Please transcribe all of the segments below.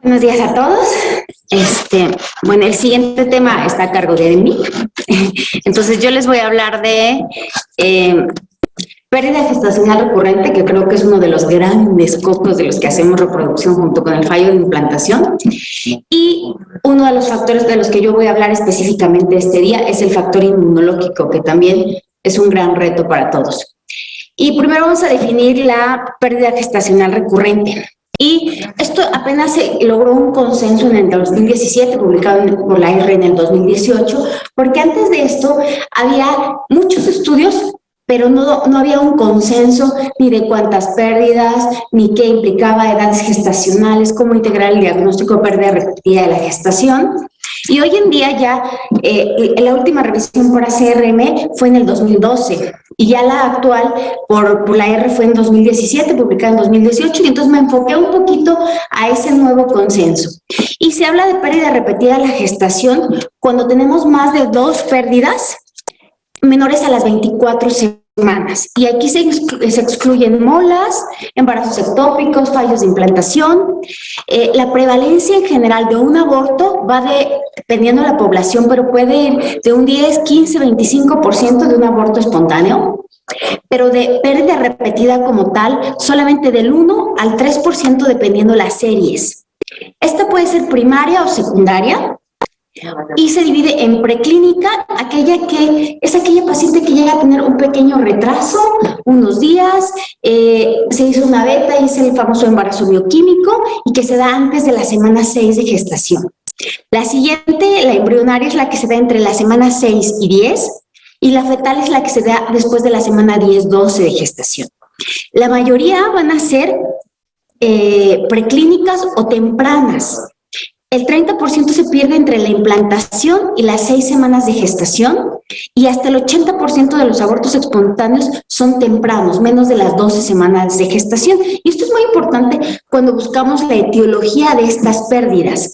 Buenos días a todos. Bueno, el siguiente tema está a cargo de mí. Entonces, yo les voy a hablar de pérdida gestacional recurrente, que creo que es uno de los grandes cocos de los que hacemos reproducción junto con el fallo de implantación. Y uno de los factores de los que yo voy a hablar específicamente este día es el factor inmunológico, que también es un gran reto para todos. Y primero vamos a definir la pérdida gestacional recurrente. Y esto apenas se logró un consenso en el 2017, publicado por la IRE en el 2018, porque antes de esto había muchos estudios, pero no había un consenso ni de cuántas pérdidas, ni qué implicaba edades gestacionales, cómo integrar el diagnóstico de pérdida repetida de la gestación. Y hoy en día ya la última revisión por ACRM fue en el 2012 y ya la actual por la R fue en 2017, publicada en 2018, y entonces me enfoqué un poquito a ese nuevo consenso. Y se habla de pérdida repetida de la gestación cuando tenemos más de 2 pérdidas menores a las 24 semanas. Y aquí se excluyen molas, embarazos ectópicos, fallos de implantación. La prevalencia en general de un aborto va dependiendo de la población, pero puede ir de un 10, 15, 25% de un aborto espontáneo. Pero de pérdida repetida como tal, solamente del 1 al 3% dependiendo las series. Esta puede ser primaria o secundaria. Y se divide en preclínica, es aquella paciente que llega a tener un pequeño retraso, unos días, se hizo una beta, hizo el famoso embarazo bioquímico y que se da antes de la semana 6 de gestación. La siguiente, la embrionaria, es la que se da entre la semana 6 y 10 y la fetal es la que se da después de la semana 10-12 de gestación. La mayoría van a ser preclínicas o tempranas. El 30% se pierde entre la implantación y las 6 semanas de gestación y hasta el 80% de los abortos espontáneos son tempranos, menos de las 12 semanas de gestación. Y esto es muy importante cuando buscamos la etiología de estas pérdidas,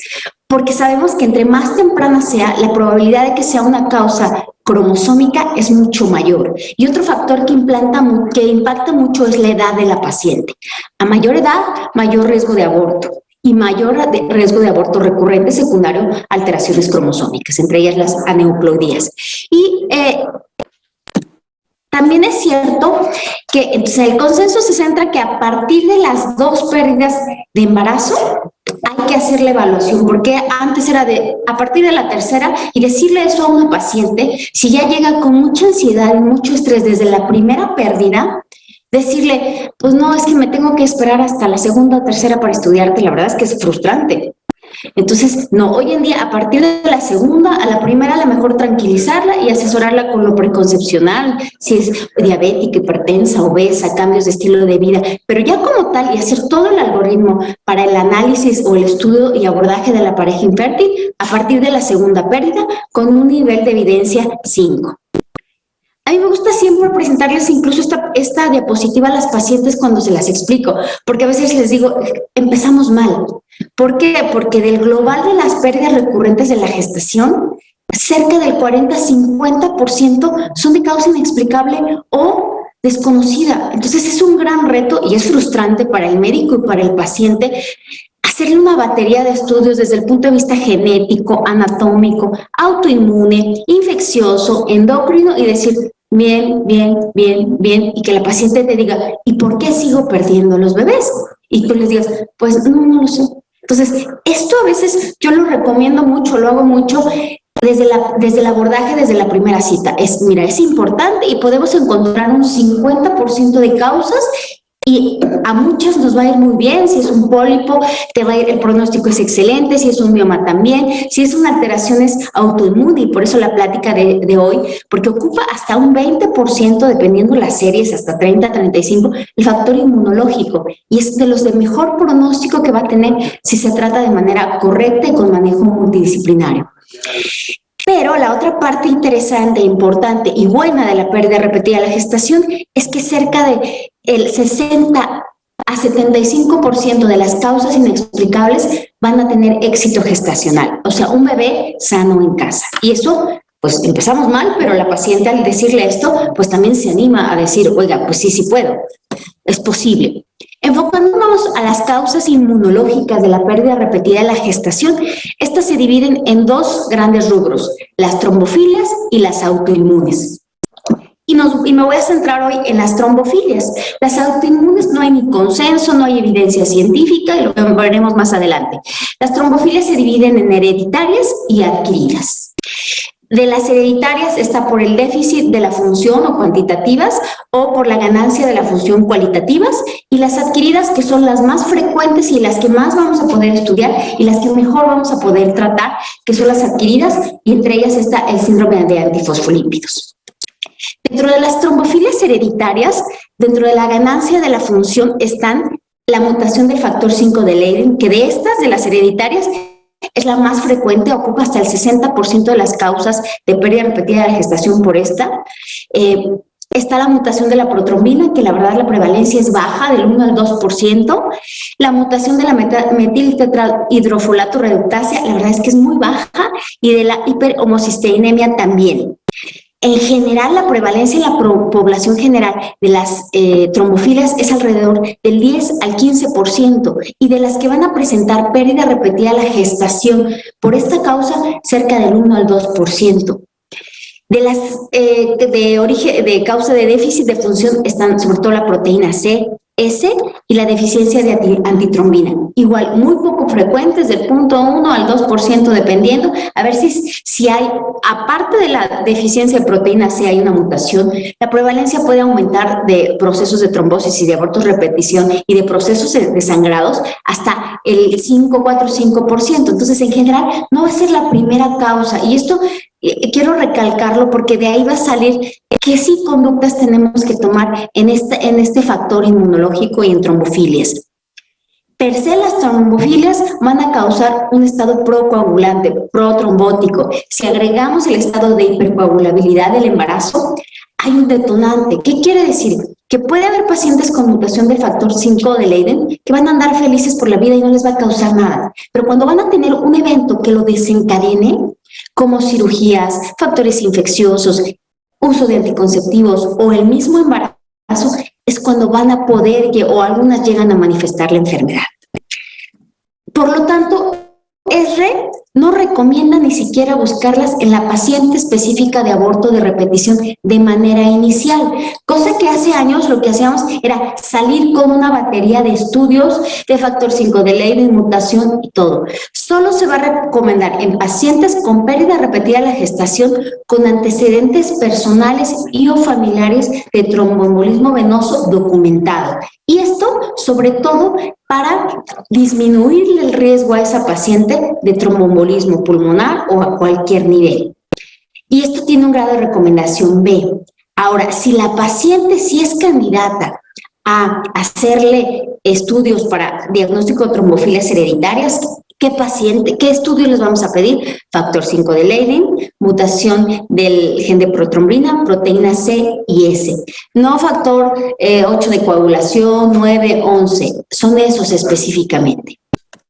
porque sabemos que entre más temprana sea, la probabilidad de que sea una causa cromosómica es mucho mayor. Y otro factor que impacta mucho es la edad de la paciente. A mayor edad, mayor riesgo de aborto. Y mayor riesgo de aborto recurrente secundario, alteraciones cromosómicas, entre ellas las aneuploidías. Y también es cierto que entonces, el consenso se centra que a partir de las 2 pérdidas de embarazo hay que hacer la evaluación, porque antes era a partir de la tercera, y decirle eso a una paciente, si ya llega con mucha ansiedad y mucho estrés desde la primera pérdida, decirle, pues no, es que me tengo que esperar hasta la segunda o tercera para estudiarte, la verdad es que es frustrante. Entonces, no, hoy en día, a partir de la segunda a la primera, a lo mejor tranquilizarla y asesorarla con lo preconcepcional, si es diabética, hipertensa, obesa, cambios de estilo de vida, pero ya como tal, y hacer todo el algoritmo para el análisis o el estudio y abordaje de la pareja infértil a partir de la segunda pérdida con un nivel de evidencia 5. A mí me gusta siempre presentarles incluso esta diapositiva a las pacientes cuando se las explico, porque a veces les digo, empezamos mal. ¿Por qué? Porque del global de las pérdidas recurrentes de la gestación, cerca del 40-50% son de causa inexplicable o desconocida. Entonces es un gran reto y es frustrante para el médico y para el paciente hacerle una batería de estudios desde el punto de vista genético, anatómico, autoinmune, infeccioso, endocrino y decir, bien, y que la paciente te diga, ¿y por qué sigo perdiendo los bebés? Y tú les digas, pues no lo sé. Entonces, esto a veces yo lo recomiendo mucho, lo hago mucho desde el abordaje, desde la primera cita. Mira, es importante y podemos encontrar un 50% de causas y a muchas nos va a ir muy bien. Si es un pólipo, te va a ir, el pronóstico es excelente. Si es un mioma también. Si es una alteración es autoinmune, y por eso la plática de hoy, porque ocupa hasta un 20%, dependiendo las series, hasta 30-35%, el factor inmunológico. Y es de los de mejor pronóstico que va a tener si se trata de manera correcta y con manejo multidisciplinario. Pero la otra parte interesante, importante y buena de la pérdida repetida de la gestación es que cerca de el 60 a 75% de las causas inexplicables van a tener éxito gestacional, o sea, un bebé sano en casa. Y eso, pues empezamos mal, pero la paciente al decirle esto, pues también se anima a decir, oiga, pues sí puedo. es posible. Enfocándonos a las causas inmunológicas de la pérdida repetida de la gestación, estas se dividen en dos grandes rubros, las trombofilias y las autoinmunes. Y me voy a centrar hoy en las trombofilias. Las autoinmunes no hay ni consenso, no hay evidencia científica, y lo veremos más adelante. Las trombofilias se dividen en hereditarias y adquiridas. De las hereditarias está por el déficit de la función o cuantitativas o por la ganancia de la función cualitativas, y las adquiridas, que son las más frecuentes y las que más vamos a poder estudiar y las que mejor vamos a poder tratar, que son las adquiridas, y entre ellas está el síndrome de antifosfolípidos. Dentro de las trombofilias hereditarias, dentro de la ganancia de la función están la mutación del factor 5 de Leiden, que de estas, de las hereditarias, es la más frecuente, ocupa hasta el 60% de las causas de pérdida repetida de la gestación por esta. Está la mutación de la protrombina, que la verdad la prevalencia es baja, del 1 al 2%. La mutación de la metiltetrahidrofolato reductasa, la verdad es que es muy baja, y de la hiperhomocisteinemia también. En general, la prevalencia en la población general de las trombofilias es alrededor del 10 al 15%, y de las que van a presentar pérdida repetida de la gestación por esta causa, cerca del 1 al 2%. De las de causa de déficit de función están sobre todo la proteína C, S y la deficiencia de antitrombina. Igual, muy poco frecuentes, del 0.1 al 2% dependiendo. A ver si hay, aparte de la deficiencia de proteína C, hay una mutación. La prevalencia puede aumentar de procesos de trombosis y de abortos repetición y de procesos de sangrados hasta el 4-5%. Entonces, en general, no va a ser la primera causa. Y esto quiero recalcarlo porque de ahí va a salir qué sí conductas tenemos que tomar en este factor inmunológico y en trombofilias. Per se, las trombofilias van a causar un estado procoagulante, protrombótico. Si agregamos el estado de hipercoagulabilidad del embarazo, hay un detonante. ¿Qué quiere decir? Que puede haber pacientes con mutación del factor 5 de Leiden que van a andar felices por la vida y no les va a causar nada. Pero cuando van a tener un evento que lo desencadene, como cirugías, factores infecciosos, uso de anticonceptivos o el mismo embarazo, es cuando van a poder, o algunas llegan a manifestar la enfermedad. Por lo tanto, ESRE no recomienda ni siquiera buscarlas en la paciente específica de aborto de repetición de manera inicial, cosa que hace años lo que hacíamos era salir con una batería de estudios de factor 5 de Leiden, mutación y todo. Solo se va a recomendar en pacientes con pérdida repetida de la gestación con antecedentes personales y o familiares de tromboembolismo venoso documentado. Y esto, sobre todo, para disminuir el riesgo a esa paciente de tromboembolismo pulmonar o a cualquier nivel. Y esto tiene un grado de recomendación B. Ahora, si la paciente sí es candidata a hacerle estudios para diagnóstico de trombofilias hereditarias, ¿qué estudios les vamos a pedir? Factor 5 de Leiden, mutación del gen de protrombina, proteína C y S. No factor 8 de coagulación, 9, 11, son esos específicamente.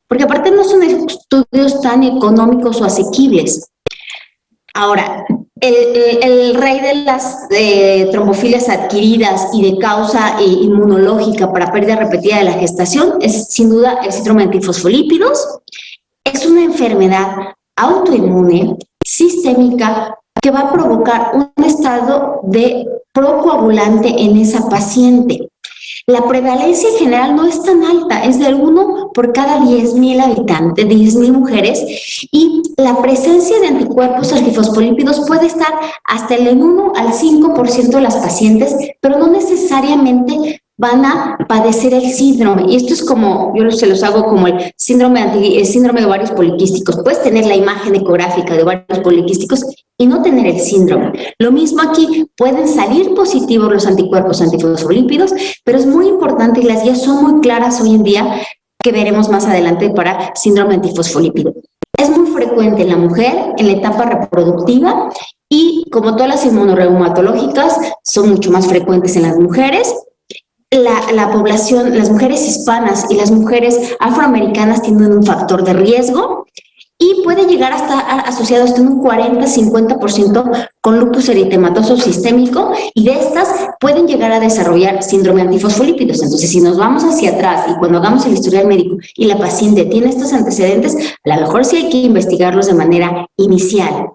Porque aparte no son estudios tan económicos o asequibles. Ahora, el rey de las trombofilias adquiridas y de causa inmunológica para pérdida repetida de la gestación es sin duda el síndrome de antifosfolípidos. Es una enfermedad autoinmune, sistémica, que va a provocar un estado de procoagulante en esa paciente. La prevalencia en general no es tan alta, es del 1 por cada 10,000 habitantes, 10,000 mujeres, y la presencia de anticuerpos antifosfolípidos puede estar hasta el 1 al 5% de las pacientes, pero no necesariamente van a padecer el síndrome. Y esto es como, yo se los hago como el síndrome de ovarios poliquísticos. Puedes tener la imagen ecográfica de ovarios poliquísticos y no tener el síndrome. Lo mismo aquí, pueden salir positivos los anticuerpos antifosfolípidos, pero es muy importante y las guías son muy claras hoy en día, que veremos más adelante para síndrome antifosfolípido. Es muy frecuente en la mujer, en la etapa reproductiva, y como todas las inmunorreumatológicas, son mucho más frecuentes en las mujeres. La población, las mujeres hispanas y las mujeres afroamericanas tienen un factor de riesgo, y puede llegar a estar asociado hasta un 40-50% con lupus eritematoso sistémico, y de estas pueden llegar a desarrollar síndrome antifosfolípidos. Entonces, si nos vamos hacia atrás y cuando hagamos el historial médico y la paciente tiene estos antecedentes, a lo mejor sí hay que investigarlos de manera inicial.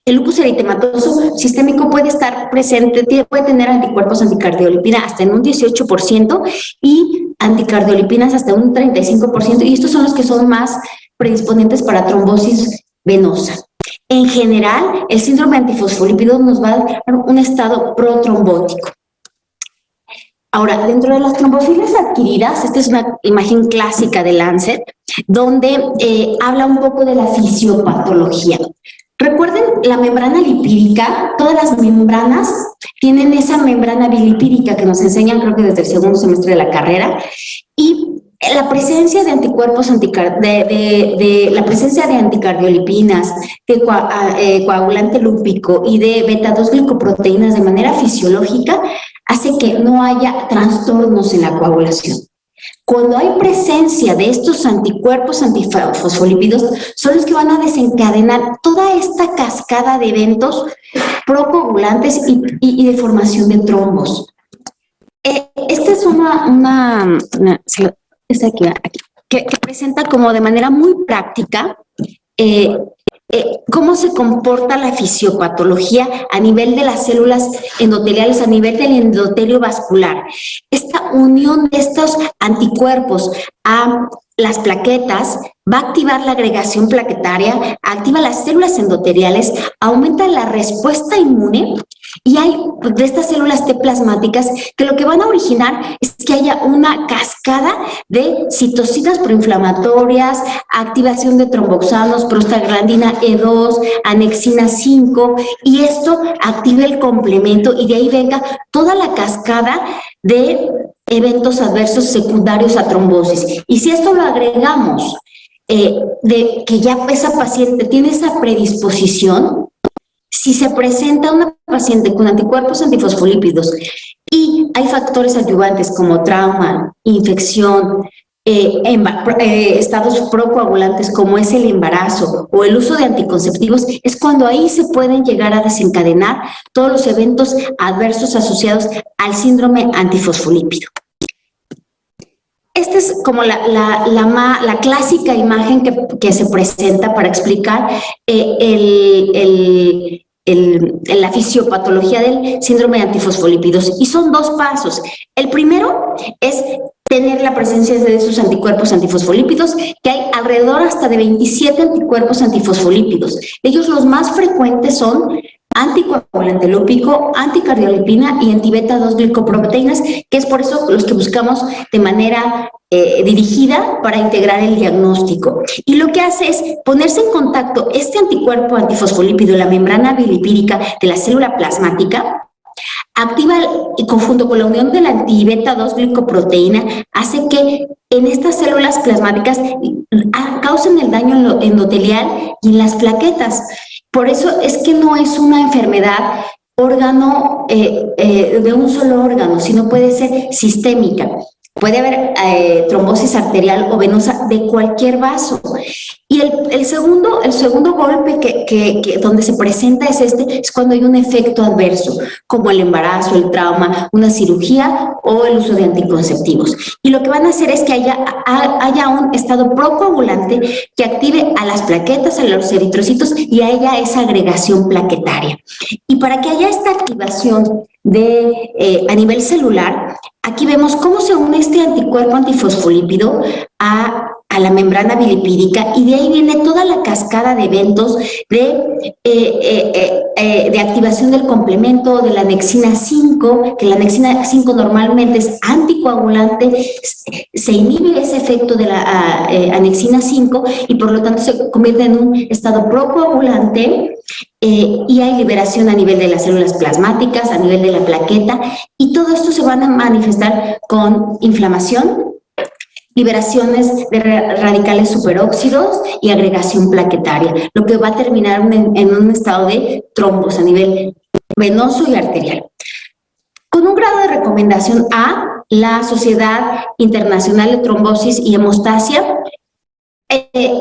El lupus eritematoso sistémico puede estar presente, puede tener anticuerpos anticardiolipina hasta en un 18% y anticardiolipinas hasta un 35%, y estos son los que son más predisponentes para trombosis venosa. En general, el síndrome antifosfolípido nos va a dar un estado protrombótico. Ahora, dentro de las trombofilias adquiridas, esta es una imagen clásica de Lancet, donde habla un poco de la fisiopatología. Recuerden la membrana lipídica, todas las membranas tienen esa membrana bilipídica que nos enseñan, creo que desde el segundo semestre de la carrera, y la presencia de anticuerpos la presencia de anticardiolipinas, de coagulante lúpico y de beta-2 glicoproteínas de manera fisiológica hace que no haya trastornos en la coagulación. Cuando hay presencia de estos anticuerpos antifosfolípidos, son los que van a desencadenar toda esta cascada de eventos procoagulantes y de formación de trombos. Esta es esta aquí, que presenta como de manera muy práctica cómo se comporta la fisiopatología a nivel de las células endoteliales, a nivel del endotelio vascular. Esta unión de estos anticuerpos a las plaquetas va a activar la agregación plaquetaria, activa las células endoteliales, aumenta la respuesta inmune, y hay de estas células T plasmáticas que lo que van a originar es que haya una cascada de citocinas proinflamatorias, activación de tromboxanos, prostaglandina E2, anexina 5, y esto active el complemento y de ahí venga toda la cascada de eventos adversos secundarios a trombosis. Y si esto lo agregamos de que ya esa paciente tiene esa predisposición, si se presenta una paciente con anticuerpos antifosfolípidos y hay factores adyuvantes como trauma, infección, estados procoagulantes como es el embarazo o el uso de anticonceptivos, es cuando ahí se pueden llegar a desencadenar todos los eventos adversos asociados al síndrome antifosfolípido. Esta es como la clásica imagen que se presenta para explicar la fisiopatología del síndrome de antifosfolípidos, y son dos pasos. El primero es tener la presencia de esos anticuerpos antifosfolípidos, que hay alrededor hasta de 27 anticuerpos antifosfolípidos. De ellos los más frecuentes son anticoagulante lúpico, anticardiolipina y antibeta-2 glicoproteínas, que es por eso los que buscamos de manera dirigida para integrar el diagnóstico. Y lo que hace es ponerse en contacto este anticuerpo antifosfolípido, la membrana bilipídica de la célula plasmática, activa y junto con la unión de la antibeta-2 glicoproteína, hace que en estas células plasmáticas causen el daño endotelial y en las plaquetas. Por eso es que no es una enfermedad órgano de un solo órgano, sino puede ser sistémica. Puede haber trombosis arterial o venosa de cualquier vaso. Y el segundo golpe donde se presenta es cuando hay un efecto adverso, como el embarazo, el trauma, una cirugía o el uso de anticonceptivos. Y lo que van a hacer es que haya un estado procoagulante que active a las plaquetas, a los eritrocitos, y haya esa agregación plaquetaria. Y para que haya esta activación a nivel celular, aquí vemos cómo se une este anticuerpo antifosfolípido a la membrana bilipídica, y de ahí viene toda la cascada de eventos de activación del complemento, de la anexina 5, que la anexina 5 normalmente es anticoagulante, se inhibe ese efecto de la anexina 5 y por lo tanto se convierte en un estado procoagulante, y hay liberación a nivel de las células plasmáticas, a nivel de la plaqueta, y todo esto se van a manifestar con inflamación, liberaciones de radicales superóxidos y agregación plaquetaria, lo que va a terminar en un estado de trombos a nivel venoso y arterial. Con un grado de recomendación A, la Sociedad Internacional de Trombosis y Hemostasia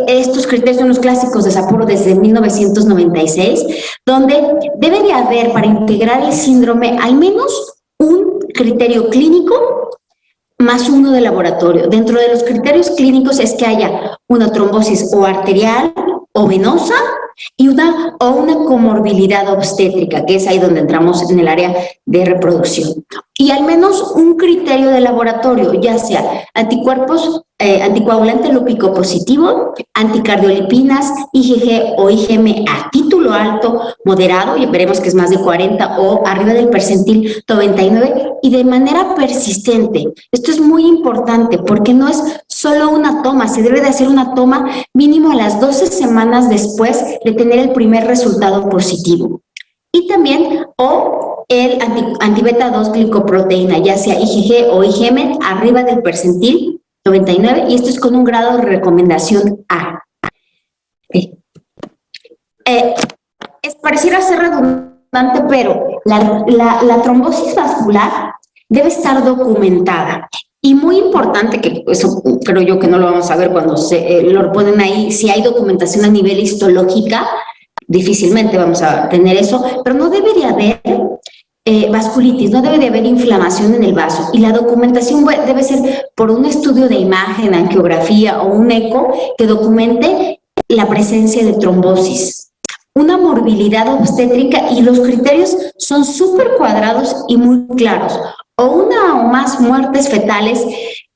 estos criterios son los clásicos de Sapporo desde 1996, donde debe de haber para integrar el síndrome al menos un criterio clínico más uno de laboratorio. Dentro de los criterios clínicos es que haya una trombosis o arterial o venosa y una comorbilidad obstétrica, que es ahí donde entramos en el área de reproducción. Y al menos un criterio de laboratorio, ya sea anticuerpos, anticoagulante lúpico positivo, anticardiolipinas, IgG o IgM a título alto, moderado, y veremos que es más de 40 o arriba del percentil 99, y de manera persistente. Esto es muy importante porque no es solo una toma, se debe de hacer una toma mínimo a las 12 semanas después de tener el primer resultado positivo. Y también, el antibeta 2 glicoproteína, ya sea IgG o IgM, arriba del percentil 99, y esto es con un grado de recomendación A. Pareciera ser redundante, pero la trombosis vascular debe estar documentada. Y muy importante, que eso creo yo que no lo vamos a ver cuando lo ponen ahí, si hay documentación a nivel histológica, difícilmente vamos a tener eso, pero no debe de haber vasculitis, no debe de haber inflamación en el vaso, y la documentación debe ser por un estudio de imagen, angiografía o un eco que documente la presencia de trombosis. Una morbilidad obstétrica, y los criterios son súper cuadrados y muy claros, o una o más muertes fetales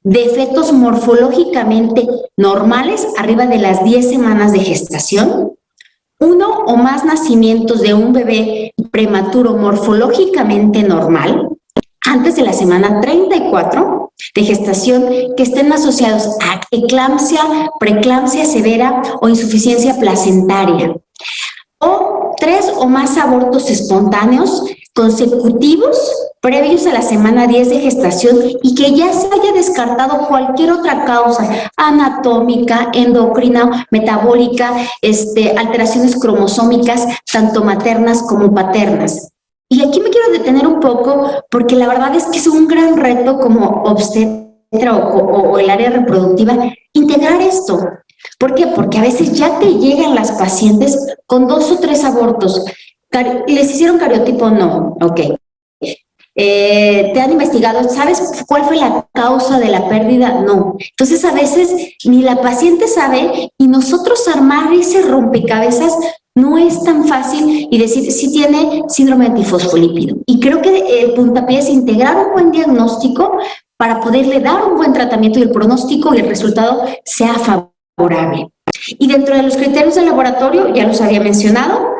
de fetos morfológicamente normales arriba de las 10 semanas de gestación, uno o más nacimientos de un bebé prematuro morfológicamente normal antes de la semana 34 de gestación que estén asociados a eclampsia, preeclampsia severa o insuficiencia placentaria, o 3 o más abortos espontáneos consecutivos previos a la semana 10 de gestación y que ya se haya descartado cualquier otra causa anatómica, endocrina, metabólica, alteraciones cromosómicas, tanto maternas como paternas. Y aquí me quiero detener un poco porque la verdad es que es un gran reto como obstetra o el área reproductiva integrar esto. ¿Por qué? Porque a veces ya te llegan las pacientes con 2 o 3 abortos. ¿Les hicieron cariotipo? No. Ok. ¿Te han investigado? ¿Sabes cuál fue la causa de la pérdida? No. Entonces, a veces ni la paciente sabe, y nosotros armar ese rompecabezas no es tan fácil y decir si tiene síndrome antifosfolípido. Y creo que el puntapié es integrar un buen diagnóstico para poderle dar un buen tratamiento y el pronóstico y el resultado sea favorable. Y dentro de los criterios de laboratorio, ya los había mencionado,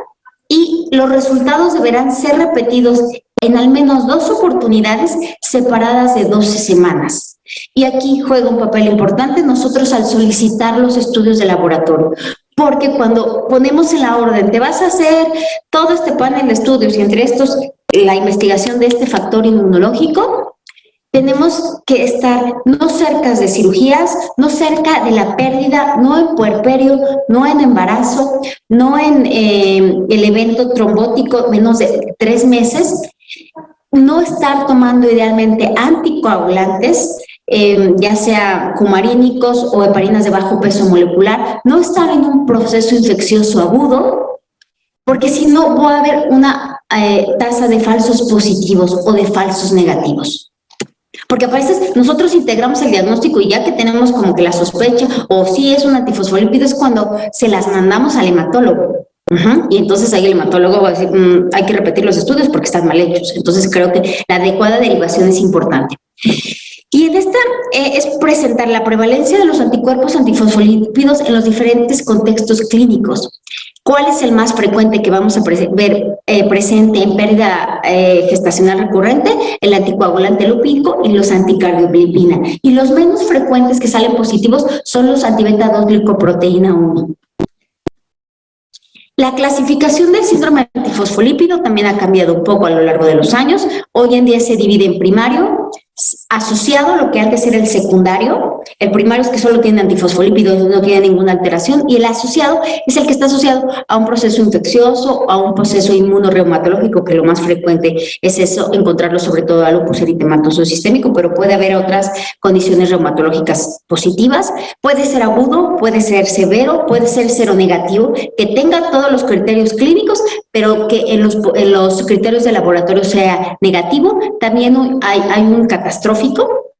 y los resultados deberán ser repetidos en al menos 2 oportunidades separadas de 12 semanas. Y aquí juega un papel importante nosotros al solicitar los estudios de laboratorio, porque cuando ponemos en la orden, te vas a hacer todo este panel de estudios y entre estos la investigación de este factor inmunológico, tenemos que estar no cerca de cirugías, no cerca de la pérdida, no en puerperio, no en embarazo, no en el evento trombótico menos de 3 meses, no estar tomando idealmente anticoagulantes, ya sea cumarínicos o heparinas de bajo peso molecular, no estar en un proceso infeccioso agudo, porque si no va a haber una tasa de falsos positivos o de falsos negativos. Porque a veces nosotros integramos el diagnóstico y ya que tenemos como que la sospecha o si es un antifosfolípido es cuando se las mandamos al hematólogo. Y entonces ahí el hematólogo va a decir, hay que repetir los estudios porque están mal hechos. Entonces creo que la adecuada derivación es importante. Y en esta es presentar la prevalencia de los anticuerpos antifosfolípidos en los diferentes contextos clínicos. ¿Cuál es el más frecuente que vamos a ver presente en pérdida gestacional recurrente? El anticoagulante lúpico y los anticardiolipina. Y los menos frecuentes que salen positivos son los antibeta 2 glicoproteína 1. La clasificación del síndrome antifosfolípido también ha cambiado un poco a lo largo de los años. Hoy en día se divide en primario, asociado a lo que antes era el secundario. El primario es que solo tiene antifosfolípidos, no tiene ninguna alteración, y el asociado es el que está asociado a un proceso infeccioso, a un proceso inmunorreumatológico, que lo más frecuente es eso, encontrarlo sobre todo a lupus eritematoso sistémico, pero puede haber otras condiciones reumatológicas positivas. Puede ser agudo, puede ser severo, puede ser seronegativo, que tenga todos los criterios clínicos, pero que en los criterios de laboratorio sea negativo. También hay un catastrófico.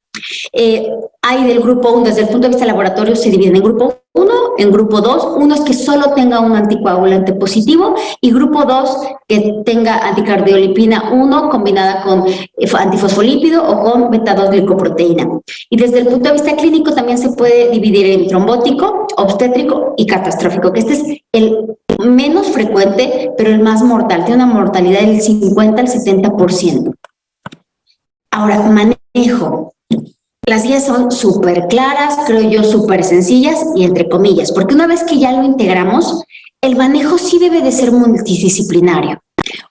Hay del grupo 1, desde el punto de vista laboratorio se dividen en grupo 1, en grupo 2, uno es que solo tenga un anticoagulante positivo, y grupo 2 que tenga anticardiolipina 1 combinada con antifosfolípido o con beta-2 glicoproteína. Y desde el punto de vista clínico también se puede dividir en trombótico, obstétrico y catastrófico, que este es el menos frecuente, pero el más mortal, tiene una mortalidad del 50 al 70%. Ahora, manejo. Las guías son súper claras, creo yo, súper sencillas y entre comillas, porque una vez que ya lo integramos, el manejo sí debe de ser multidisciplinario.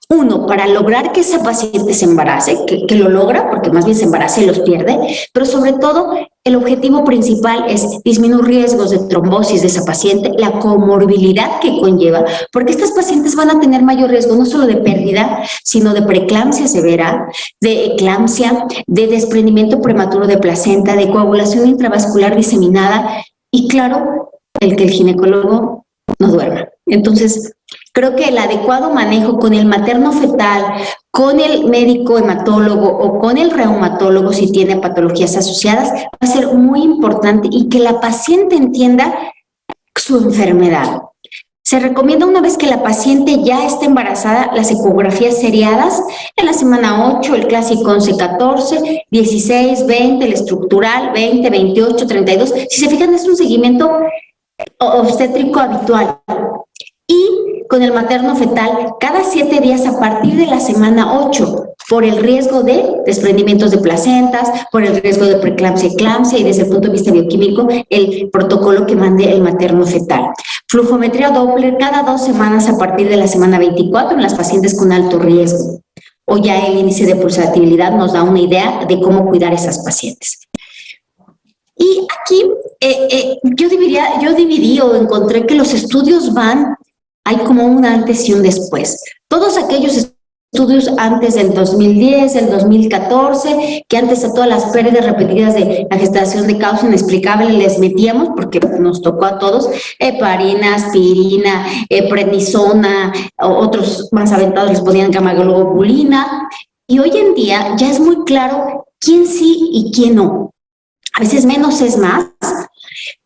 Uno, para lograr que esa paciente se embarace, que lo logra, porque más bien se embaraza y los pierde, pero sobre todo el objetivo principal es disminuir riesgos de trombosis de esa paciente, la comorbilidad que conlleva, porque estas pacientes van a tener mayor riesgo no solo de pérdida, sino de preeclampsia severa, de eclampsia, de desprendimiento prematuro de placenta, de coagulación intravascular diseminada y, claro, el que el ginecólogo no duerma. Entonces, creo que el adecuado manejo con el materno fetal, con el médico hematólogo o con el reumatólogo si tiene patologías asociadas va a ser muy importante, y que la paciente entienda su enfermedad. Se recomienda, una vez que la paciente ya está embarazada, las ecografías seriadas en la semana 8, el clásico 11-14, 16, 20, el estructural 20, 28, 32. Si se fijan, es un seguimiento obstétrico habitual. Y con el materno fetal cada 7 días a partir de la semana 8, por el riesgo de desprendimientos de placentas, por el riesgo de preeclampsia, eclampsia, y desde el punto de vista bioquímico, el protocolo que mande el materno fetal. Flujometría Doppler cada 2 semanas a partir de la semana 24 en las pacientes con alto riesgo. O ya el índice de pulsatividad nos da una idea de cómo cuidar a esas pacientes. Y aquí yo dividí o encontré que los estudios hay como un antes y un después. Todos aquellos estudios antes del 2010, el 2014, que antes a todas las pérdidas repetidas de la gestación de causa inexplicable les metíamos, porque nos tocó a todos, heparina, aspirina, prednisona, otros más aventados les ponían gamma-globulina, y hoy en día ya es muy claro quién sí y quién no. A veces menos es más,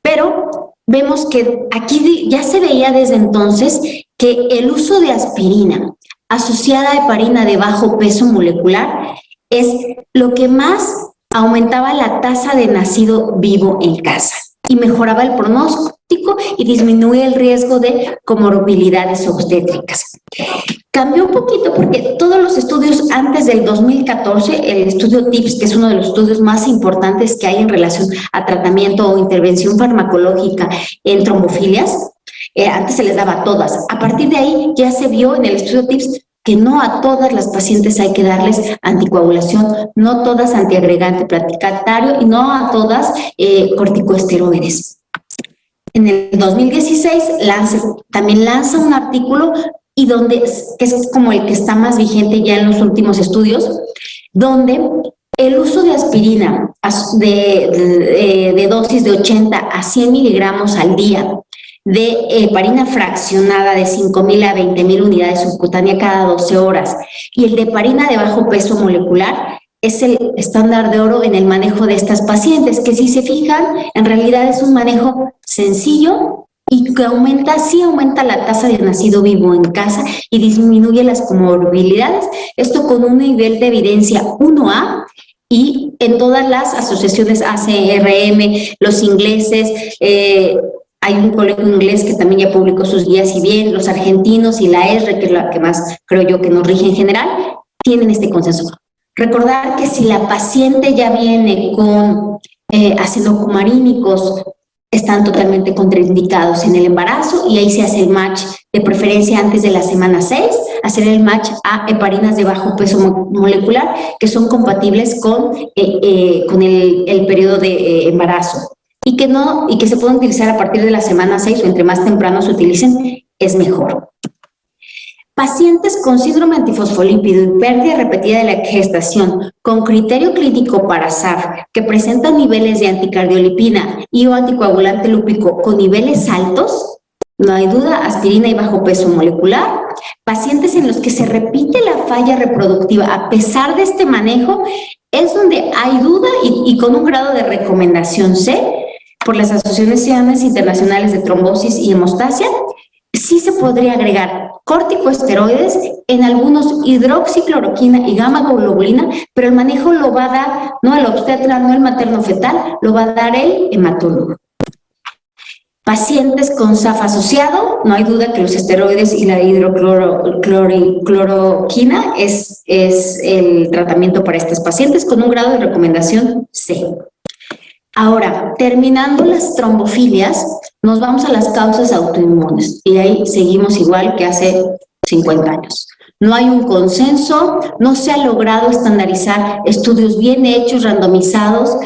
pero vemos que aquí ya se veía desde entonces que el uso de aspirina asociada a heparina de bajo peso molecular es lo que más aumentaba la tasa de nacido vivo en casa y mejoraba el pronóstico y disminuía el riesgo de comorbilidades obstétricas. Cambió un poquito porque todos los estudios antes del 2014, el estudio TIPS, que es uno de los estudios más importantes que hay en relación a tratamiento o intervención farmacológica en trombofilias, antes se les daba a todas. A partir de ahí ya se vio en el estudio TIPS que no a todas las pacientes hay que darles anticoagulación, no todas antiagregante platicatario y no a todas corticoesteroides. En el 2016 también lanza un artículo y que es como el que está más vigente ya en los últimos estudios, donde el uso de aspirina de dosis de 80 a 100 miligramos al día, de heparina fraccionada de 5,000 a 20,000 unidades subcutánea cada 12 horas, y el de heparina de bajo peso molecular, es el estándar de oro en el manejo de estas pacientes, que si se fijan, en realidad es un manejo sencillo y que sí aumenta la tasa de nacido vivo en casa y disminuye las comorbilidades, esto con un nivel de evidencia 1A, y en todas las asociaciones ACRM, los ingleses, hay un colegio inglés que también ya publicó sus guías, y bien, los argentinos y la ESRE, que es la que más creo yo que nos rige en general, tienen este consenso. Recordar que si la paciente ya viene con ácidos cumarínicos, están totalmente contraindicados en el embarazo, y ahí se hace el match de preferencia antes de la semana 6 hacer el match a heparinas de bajo peso molecular que son compatibles con el periodo de embarazo y que se pueden utilizar a partir de la semana 6 o entre más temprano se utilicen, es mejor. Pacientes con síndrome antifosfolípido y pérdida repetida de la gestación con criterio clínico para SAF que presentan niveles de anticardiolipina y o anticoagulante lúpico con niveles altos, no hay duda, aspirina y bajo peso molecular. Pacientes en los que se repite la falla reproductiva a pesar de este manejo, es donde hay duda y con un grado de recomendación C por las asociaciones internacionales de trombosis y hemostasia. Sí se podría agregar corticosteroides, en algunos hidroxicloroquina y gamma-globulina, pero el manejo lo va a dar no el obstetra, no el materno-fetal, lo va a dar el hematólogo. Pacientes con SAF asociado, no hay duda que los esteroides y la hidrocloroquina es el tratamiento para estos pacientes con un grado de recomendación C. Ahora, terminando las trombofilias, nos vamos a las causas autoinmunes y ahí seguimos igual que hace 50 años. No hay un consenso, no se ha logrado estandarizar estudios bien hechos, randomizados,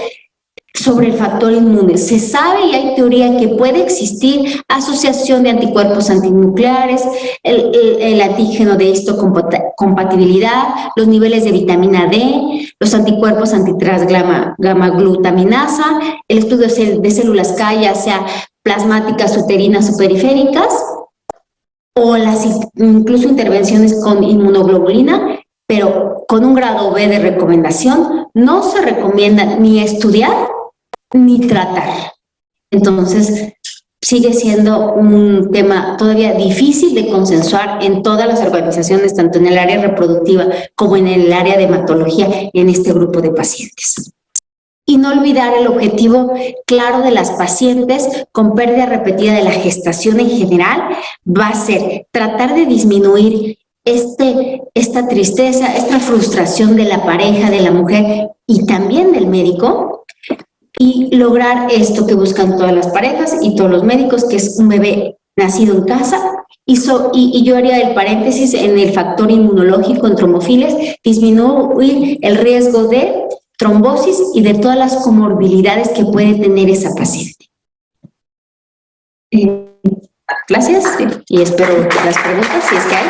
sobre el factor inmune. Se sabe y hay teoría que puede existir asociación de anticuerpos antinucleares, el antígeno de histocompatibilidad, los niveles de vitamina D, los anticuerpos antitrans gamma glutaminasa, el estudio de células K, ya sea plasmáticas, uterinas o periféricas, o las incluso intervenciones con inmunoglobulina, pero con un grado B de recomendación. No se recomienda ni estudiar ni tratar. Entonces, sigue siendo un tema todavía difícil de consensuar en todas las organizaciones, tanto en el área reproductiva como en el área de hematología, en este grupo de pacientes. Y no olvidar el objetivo claro de las pacientes con pérdida repetida de la gestación en general, va a ser tratar de disminuir esta tristeza, esta frustración de la pareja, de la mujer y también del médico, y lograr esto que buscan todas las parejas y todos los médicos, que es un bebé nacido en casa. Y yo haría el paréntesis en el factor inmunológico en trombofiles, disminuir el riesgo de trombosis y de todas las comorbilidades que puede tener esa paciente. Gracias y espero las preguntas si es que hay.